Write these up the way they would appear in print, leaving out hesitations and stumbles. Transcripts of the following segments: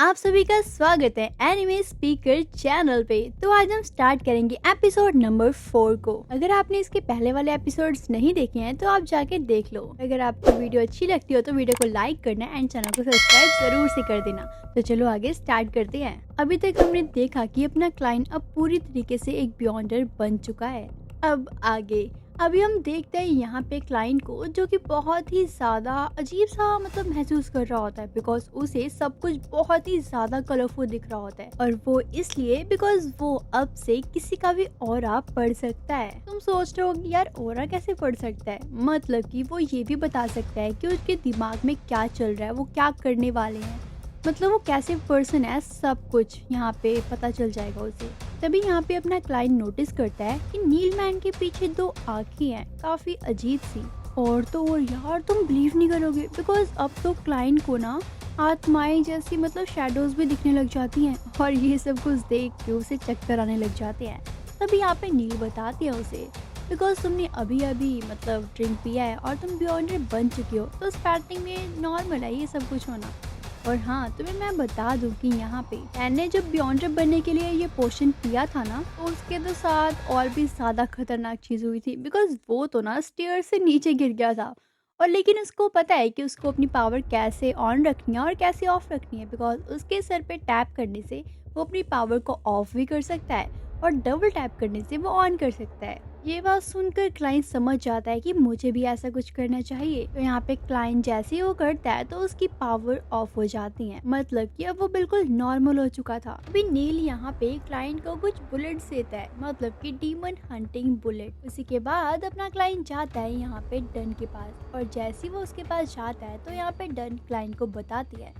आप सभी का स्वागत है एनिमे स्पीकर चैनल पे। तो आज हम स्टार्ट करेंगे एपिसोड नंबर 4 को। अगर आपने इसके पहले वाले एपिसोड्स नहीं देखे हैं तो आप जाके देख लो। अगर आपको वीडियो अच्छी लगती हो तो वीडियो को लाइक करना एंड चैनल को सब्सक्राइब जरूर से कर देना। तो चलो आगे स्टार्ट करते हैं। अभी तक हमने देखा कि अपना क्लाइंट अब पूरी तरीके से एक बियॉन्डर बन चुका है। अब आगे अभी हम देखते हैं यहाँ पे क्लाइंट को, जो कि बहुत ही ज़्यादा अजीब सा महसूस कर रहा होता है बिकॉज उसे सब कुछ बहुत ही ज़्यादा कलरफुल दिख रहा होता है। और वो इसलिए बिकॉज वो अब से किसी का भी ऑरा पढ़ सकता है। तुम सोच रहे हो कि यार ऑरा कैसे पढ़ सकता है? मतलब कि वो ये भी बता सकता है कि उसके दिमाग में क्या चल रहा है, वो क्या करने वाले हैं, मतलब वो कैसे पर्सन है, सब कुछ यहाँ पे पता चल जाएगा उसे। तभी यहाँ पे अपना क्लाइंट नोटिस करता है कि नील मैन के पीछे 2 आँखें हैं, काफी अजीब सी। और तो और यार तुम बिलीव नहीं करोगे बिकॉज अब तो क्लाइंट को ना आत्माएं जैसी शैडोज भी दिखने लग जाती हैं और ये सब कुछ देख के उसे चक्कर आने लग जाते हैं। तभी यहाँ पे नील बताती है उसे बिकॉज तुमने अभी अभी ड्रिंक पिया है और तुम बियॉन्डर बन चुकी हो, तो स्टार्टिंग में नॉर्मल है ये सब कुछ होना। और हाँ, तुम्हें मैं बता दूं कि यहाँ पे मैंने जब बियॉन्डर बनने के लिए ये पोशन पिया था ना, तो उसके तो साथ और भी ज्यादा खतरनाक चीज हुई थी बिकॉज वो तो ना स्टेयर से नीचे गिर गया था। और लेकिन उसको पता है कि उसको अपनी पावर कैसे ऑन रखनी है और कैसे ऑफ रखनी है बिकॉज उसके सर पे टैप करने से वो अपनी पावर को ऑफ भी कर सकता है और डबल टैप करने से वो ऑन कर सकता है। ये बात सुनकर क्लाइंट समझ जाता है कि मुझे भी ऐसा कुछ करना चाहिए। तो यहाँ पे क्लाइंट जैसे ही वो करता है तो उसकी पावर ऑफ हो जाती है, मतलब कि अब वो बिल्कुल नॉर्मल हो चुका था। अभी नील यहाँ पे क्लाइंट को कुछ बुलेट्स देता है, मतलब कि डीमन हंटिंग बुलेट। उसी के बाद अपना क्लाइंट जाता है यहाँ पे डन के पास, और जैसे ही वो उसके पास जाता है तो यहाँ पे डन क्लाइंट को बताती है,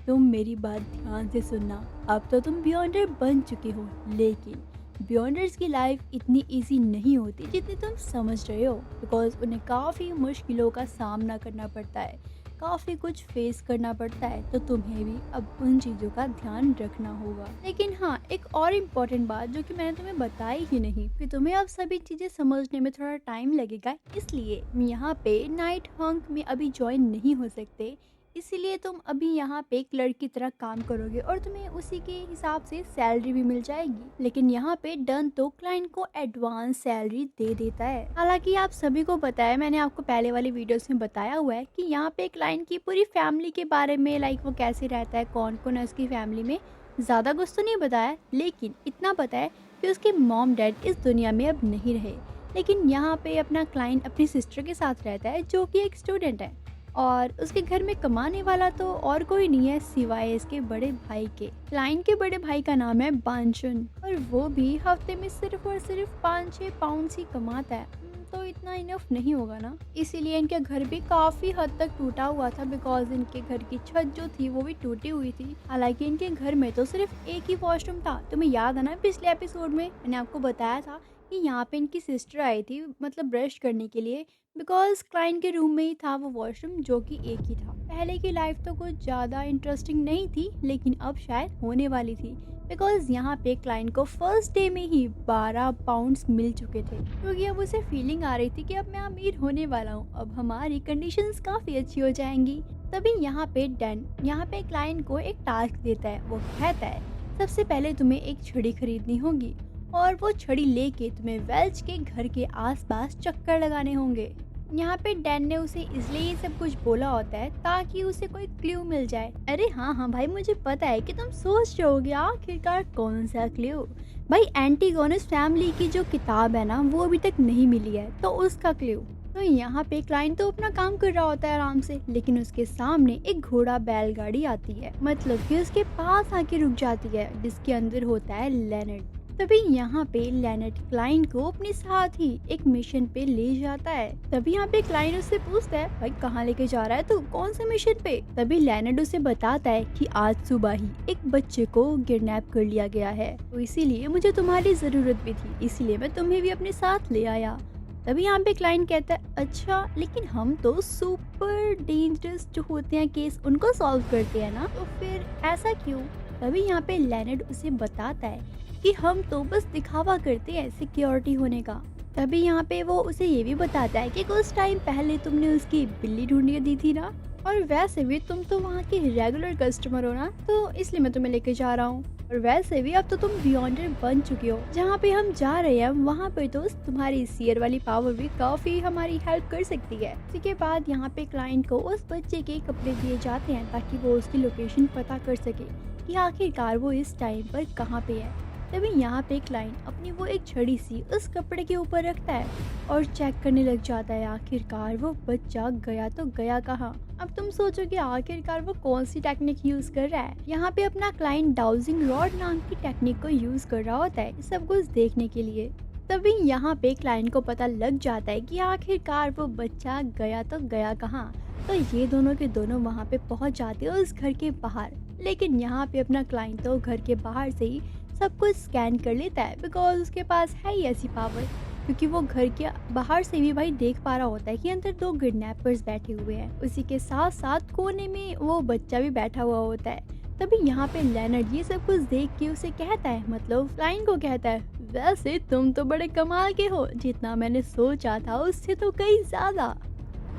तुम मेरी बात ध्यान से सुनना, अब तो तुम बियॉन्डर बन चुके हो, लेकिन बियॉन्डर्स की लाइफ इतनी इजी नहीं होती जितनी तुम समझ रहे हो बिकॉज उन्हें काफ़ी मुश्किलों का सामना करना पड़ता है, काफ़ी कुछ फेस करना पड़ता है। तो तुम्हें भी अब उन चीज़ों का ध्यान रखना होगा। लेकिन हाँ, एक और इम्पोर्टेंट बात जो कि मैंने तुम्हें बताई ही नहीं कि तुम्हें अब सभी चीज़ें समझने में थोड़ा टाइम लगेगा, इसलिए यहाँ पे नाइट हंक में अभी ज्वाइन नहीं हो सकते। इसीलिए तुम अभी यहाँ पे एक लड़की की तरह काम करोगे और तुम्हें उसी के हिसाब से सैलरी भी मिल जाएगी। लेकिन यहाँ पे डन तो क्लाइंट को एडवांस सैलरी दे देता है। हालांकि आप सभी को पता है, मैंने आपको पहले वाले वीडियोस में बताया हुआ है कि यहाँ पे क्लाइंट की पूरी फैमिली के बारे में, लाइक वो कैसे रहता है, कौन कौन है उसकी फैमिली में, ज़्यादा कुछ तो नहीं बताया, लेकिन इतना पता है कि उसके मॉम डैड इस दुनिया में अब नहीं रहे। लेकिन यहाँ पे अपना क्लाइंट अपनी सिस्टर के साथ रहता है जो कि एक स्टूडेंट है, और उसके घर में कमाने वाला तो और कोई नहीं है सिवाय इसके बड़े भाई के। क्लाइंट के बड़े भाई का नाम है बांचुन, और वो भी हफ्ते में सिर्फ और सिर्फ 5-6 पाउंड ही कमाता है। तो इतना इनफ नहीं होगा ना, इसीलिए इनके घर भी काफी हद तक टूटा हुआ था बिकॉज इनके घर की छत जो थी वो भी टूटी हुई थी। हालांकि इनके घर में तो सिर्फ एक ही वॉशरूम था। तुम्हें याद है ना, पिछले एपिसोड में मैंने आपको बताया था कि यहाँ पे इनकी सिस्टर आई थी ब्रश करने के लिए, बिकॉज क्लाइंट के रूम में ही था वो वॉशरूम जो कि एक ही था। पहले की लाइफ तो कुछ ज़्यादा इंटरेस्टिंग नहीं थी, लेकिन अब शायद होने वाली थी बिकॉज यहाँ पे क्लाइंट को फर्स्ट डे में ही 12 पाउंड्स मिल चुके थे, क्योंकि अब उसे फीलिंग आ रही थी कि अब मैं अमीर होने वाला हूँ, अब हमारी कंडीशंस काफ़ी अच्छी हो जाएंगी। तभी यहाँ पे डन यहाँ पे क्लाइंट को एक टास्क देता है। वो कहता है, सबसे पहले तुम्हें एक छड़ी खरीदनी होगी और वो छड़ी लेके तुम्हें वेल्च के घर के आसपास चक्कर लगाने होंगे। यहाँ पे डैन ने उसे इसलिए ये सब कुछ बोला होता है ताकि उसे कोई क्लू मिल जाए। अरे हाँ भाई, मुझे पता है कि तुम सोच रहे होगे आखिरकार कौन सा क्लू। भाई एंटीगोनस फैमिली की जो किताब है ना, वो अभी तक नहीं मिली है, तो उसका क्लू। तो यहाँ पे क्लाइंट तो अपना काम कर रहा होता है आराम से, लेकिन उसके सामने एक घोड़ा बैलगाड़ी आती है, मतलब कि उसके पास आके रुक जाती है, जिसके अंदर होता है लेनर्ड। तभी यहाँ पे लेनर्ड क्लाइंट को अपने साथ ही एक मिशन पे ले जाता है। तभी यहाँ पे क्लाइंट उससे पूछता है, भाई कहाँ लेके जा रहा है तू, कौन से मिशन पे? तभी लेनर्ड उसे बताता है कि आज सुबह ही एक बच्चे को किडनैप कर लिया गया है, तो इसीलिए मुझे तुम्हारी जरूरत भी थी, इसीलिए मैं तुम्हें भी अपने साथ ले आया। तभी यहाँ पे क्लाइंट कहता है, अच्छा लेकिन हम तो सुपर डेंजरस जो होते हैं केस उनको सॉल्व करते हैं ना, तो फिर ऐसा क्यों? तभी यहाँ पे लेनर्ड उसे बताता है कि हम तो बस दिखावा करते हैं सिक्योरिटी होने का। तभी यहाँ पे वो उसे ये भी बताता है कि कुछ टाइम पहले तुमने उसकी बिल्ली ढूंढने दी थी ना, और वैसे भी तुम तो वहाँ की रेगुलर कस्टमर हो ना, तो इसलिए मैं तुम्हें लेके जा रहा हूँ। और वैसे भी अब तो तुम बियॉन्डर बन चुकी हो। जहाँ पे हम जा रहे हैं वहाँ पे तो तुम्हारी सीयर वाली पावर भी काफी हमारी हेल्प कर सकती है। इसके बाद यहाँ पे क्लाइंट को उस बच्चे के कपड़े दिए जाते हैं ताकि वो उसकी लोकेशन पता कर सके कि आखिरकार वो इस टाइम पर कहाँ पे है। तभी यहाँ पे क्लाइंट अपनी वो एक छड़ी सी उस कपड़े के ऊपर रखता है और चेक करने लग जाता है आखिरकार वो बच्चा गया तो गया कहाँ। अब तुम सोचो कि आखिरकार वो कौन सी टेक्निक यूज कर रहा है। यहाँ पे अपना क्लाइंट डाउजिंग रॉड नाम की टेक्निक को यूज कर रहा होता है सब कुछ देखने के लिए। तभी यहाँ पे क्लाइंट को पता लग जाता है कि आखिरकार वो बच्चा गया तो गया कहाँ। तो ये दोनों के दोनों वहाँ पे पहुँच जाते हैं उस घर के बाहर। लेकिन यहाँ पे अपना क्लाइंट तो घर के बाहर से ही सब कुछ स्कैन कर लेता है बिकॉज उसके पास है ही ऐसी पावर, क्योंकि वो घर के बाहर से भी भाई देख पा रहा होता है कि अंदर 2 किडनैपर्स बैठे हुए हैं। उसी के साथ साथ कोने में वो बच्चा भी बैठा हुआ होता है। तभी यहाँ पे लेनर्ड ये सब कुछ देख के उसे कहता है, मतलब क्लाइंट को कहता है, वैसे तुम तो बड़े कमाल के हो, जितना मैंने सोचा था उससे तो कहीं ज्यादा।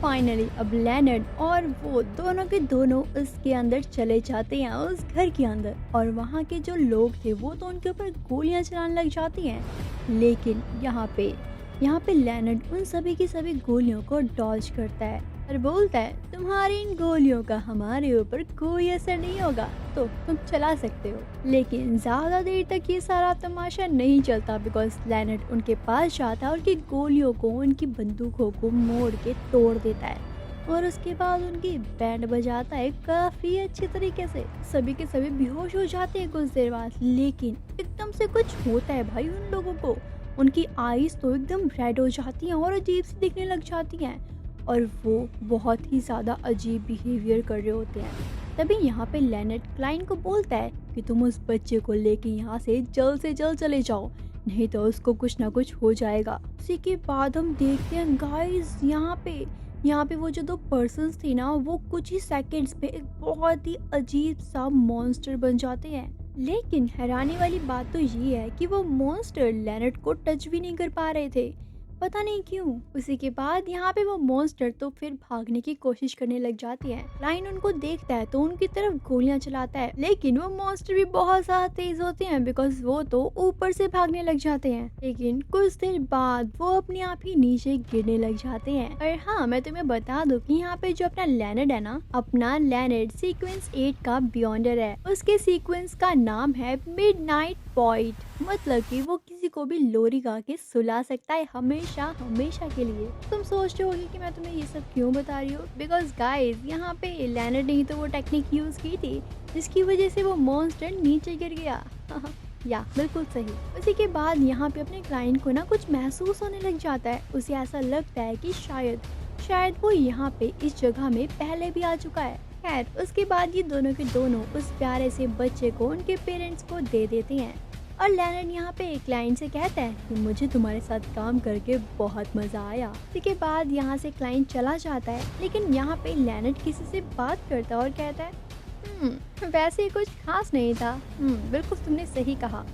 फाइनली अब लेनर्ड और वो दोनों के दोनों उसके अंदर चले जाते हैं उस घर के अंदर। और वहाँ के जो लोग थे वो तो उनके ऊपर गोलियां चलाने लग जाती हैं। लेकिन यहाँ पे लेनर्ड उन सभी की सभी गोलियों को डॉज करता है और बोलता है, तुम्हारी इन गोलियों का हमारे ऊपर कोई असर नहीं होगा, तो तुम चला सकते हो। लेकिन ज्यादा देर तक ये सारा तमाशा नहीं चलता बिकॉज लेनर्ड उनके पास जाता है और उनकी गोलियों को, उनकी बंदूकों को मोड़ के तोड़ देता है और उसके बाद उनकी बैंड बजाता है काफी अच्छे तरीके से। सभी के सभी बेहोश हो जाते हैं कुछ देर बाद। लेकिन एकदम से कुछ होता है भाई उन लोगों को, उनकी आईज तो एकदम रेड हो जाती हैं और अजीब सी दिखने लग जाती हैं और वो बहुत ही ज़्यादा अजीब बिहेवियर कर रहे होते हैं। तभी यहाँ पे लेनर्ड क्लाइंट को बोलता है कि तुम उस बच्चे को लेके यहाँ से जल्द चले जाओ, नहीं तो उसको कुछ ना कुछ हो जाएगा। उसी के बाद हम देखते हैं गाइस यहाँ पे वो जो 2 पर्सन्स थे ना, वो कुछ ही सेकंड्स पे एक बहुत ही अजीब सा मॉन्स्टर बन जाते हैं। लेकिन हैरानी वाली बात तो ये है कि वो मॉन्स्टर लेनर्ड को टच भी नहीं कर पा रहे थे, पता नहीं क्यों। उसी के बाद यहाँ पे वो मॉन्स्टर तो फिर भागने की कोशिश करने लग जाती है। क्लाइंट उनको देखता है तो उनकी तरफ गोलियां चलाता है, लेकिन वो मॉन्स्टर भी बहुत ज्यादा तेज होते हैं बिकॉज वो तो ऊपर से भागने लग जाते हैं। लेकिन कुछ देर बाद वो अपने आप ही नीचे गिरने लग जाते हैं। और हाँ, मैं तुम्हें बता दूं कि यहाँ पे जो अपना लेनर्ड है ना, अपना लेनर्ड सीक्वेंस 8 का बियॉन्डर है। उसके सीक्वेंस का नाम है मिडनाइट पॉइंट, मतलब कि वो किसी को भी लोरी गा के सुला सकता है हमेशा के लिए। तुम सोच रहे होगी कि मैं तुम्हें ये सब क्यों बता रही हूँ, बिकॉज गाइज यहाँ पे लेनर्ड ने ही तो वो टेक्निक यूज की थी जिसकी वजह से वो मॉन्स्टर नीचे गिर गया। या बिल्कुल सही। उसी के बाद यहाँ पे अपने क्लाइंट को ना कुछ महसूस होने लग जाता है। उसे ऐसा लगता है कि शायद वो यहाँ पे इस जगह में पहले भी आ चुका है। खैर, उसके बाद ये दोनों के दोनों उस प्यारे से बच्चे को उनके पेरेंट्स को दे देते हैं। और लेनर्ड यहाँ पे एक क्लाइंट से कहता है कि मुझे तुम्हारे साथ काम करके बहुत मजा आया। इसके बाद यहाँ से क्लाइंट चला जाता है। लेकिन यहाँ पे लेनर्ड किसी से बात करता है और कहता है, वैसे कुछ खास नहीं था। बिल्कुल तुमने सही कहा।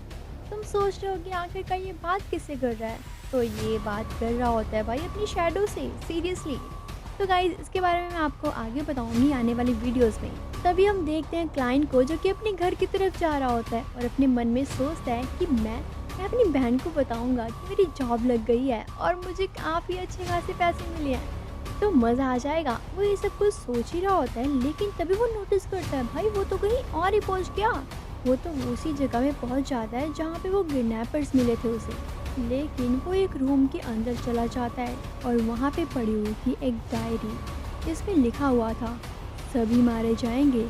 तुम सोच रहे हो कि आखिरकार ये बात किससे कर रहा है, तो ये बात कर रहा होता है भाई अपनी शैडो से, सीरियसली। तो गाइज इसके बारे में मैं आपको आगे बताऊंगी आने वाली वीडियोस में। तभी हम देखते हैं क्लाइंट को जो कि अपने घर की तरफ जा रहा होता है और अपने मन में सोचता है कि मैं अपनी बहन को बताऊंगा कि मेरी जॉब लग गई है और मुझे काफ़ी अच्छे खासे पैसे मिले हैं, तो मज़ा आ जाएगा। वो ये सब कुछ सोच ही रहा होता है। लेकिन तभी वो नोटिस करता है भाई वो तो कहीं और ही पहुँच गया। वो तो उसी जगह में पहुँच जाता है जहाँ पे वो किडनैपर्स मिले थे उसे। लेकिन वो एक रूम के अंदर चला जाता है और वहाँ पे पड़ी हुई थी एक डायरी जिसमें लिखा हुआ था, सभी मारे जाएंगे,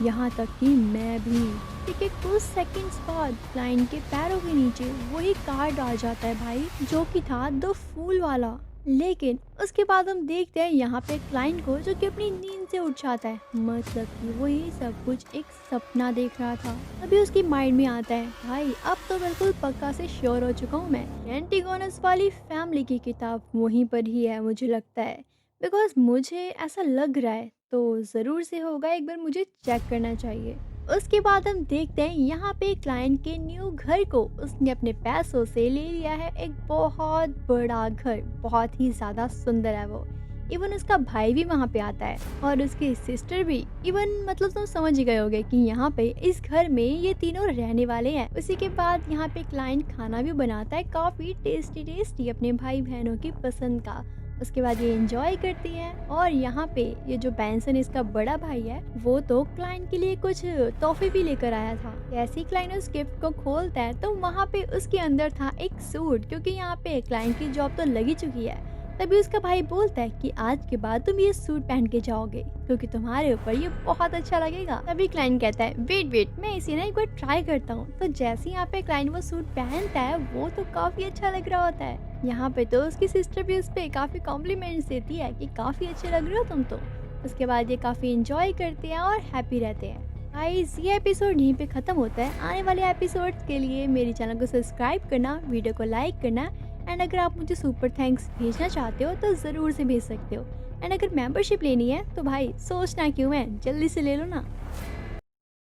यहाँ तक कि मैं भी। ठीक है, कुछ सेकंड्स बाद क्लाइंट के पैरों के नीचे वही कार्ड आ जाता है भाई, जो कि था द फूल वाला। लेकिन उसके बाद हम देखते हैं यहाँ पे क्लाइंट को जो कि अपनी नींद से उठ जाता है, मतलब कि वो ये सब कुछ एक सपना देख रहा था। अभी उसकी माइंड में आता है, भाई अब तो बिल्कुल पक्का से श्योर हो चुका हूँ मैं, एंटिगोनस वाली फैमिली की किताब वहीं पर ही है मुझे लगता है, बिकॉज मुझे ऐसा लग रहा है, तो ज़रूर से होगा, एक बार मुझे चेक करना चाहिए। उसके बाद हम देखते हैं यहाँ पे क्लाइंट के न्यू घर को उसने अपने पैसों से ले लिया है। एक बहुत बड़ा घर, बहुत ही ज़्यादा सुंदर है वो। इवन उसका भाई भी वहाँ पे आता है और उसकी सिस्टर भी। इवन मतलब तुम समझ ही गए होगे कि यहाँ पे इस घर में ये तीनों रहने वाले हैं। उसी के बाद यहाँ पे क्लाइंट खाना भी बनाता है काफी टेस्टी टेस्टी अपने भाई बहनों की पसंद का। उसके बाद ये एंजॉय करती है और यहाँ पे ये जो बेंसन इसका बड़ा भाई है वो तो क्लाइंट के लिए कुछ तोहफे भी लेकर आया था। जैसे ही क्लाइंट उस गिफ्ट को खोलता है तो वहाँ पे उसके अंदर था एक सूट, क्योंकि यहाँ पे क्लाइंट की जॉब तो लगी चुकी है। तभी उसका भाई बोलता है कि आज के बाद तुम ये सूट पहन के जाओगे क्योंकि तुम्हारे ऊपर ये बहुत अच्छा लगेगा। तभी क्लाइंट कहता है वेट मैं इसे ना एक बार ट्राई करता हूँ। तो जैसे यहाँ पे क्लाइंट वो सूट पहनता है वो तो काफी अच्छा लग रहा होता है। यहाँ पे तो उसकी सिस्टर भी उस पे काफी कॉम्प्लीमेंट्स देती है कि काफी अच्छे लग रहे हो तुम तो। उसके बाद ये काफी एंजॉय करते हैं और हैप्पी रहते हैं। गाइस ये एपिसोड यहीं पे खत्म होता है। आने वाले एपिसोड्स के लिए मेरे चैनल को सब्सक्राइब करना, वीडियो को लाइक करना एंड अगर आप मुझे सुपर थैंक्स भेजना चाहते हो तो ज़रूर से भेज सकते हो। एंड अगर मेंबरशिप लेनी है तो भाई सोचना क्यों है, जल्दी से ले लो ना।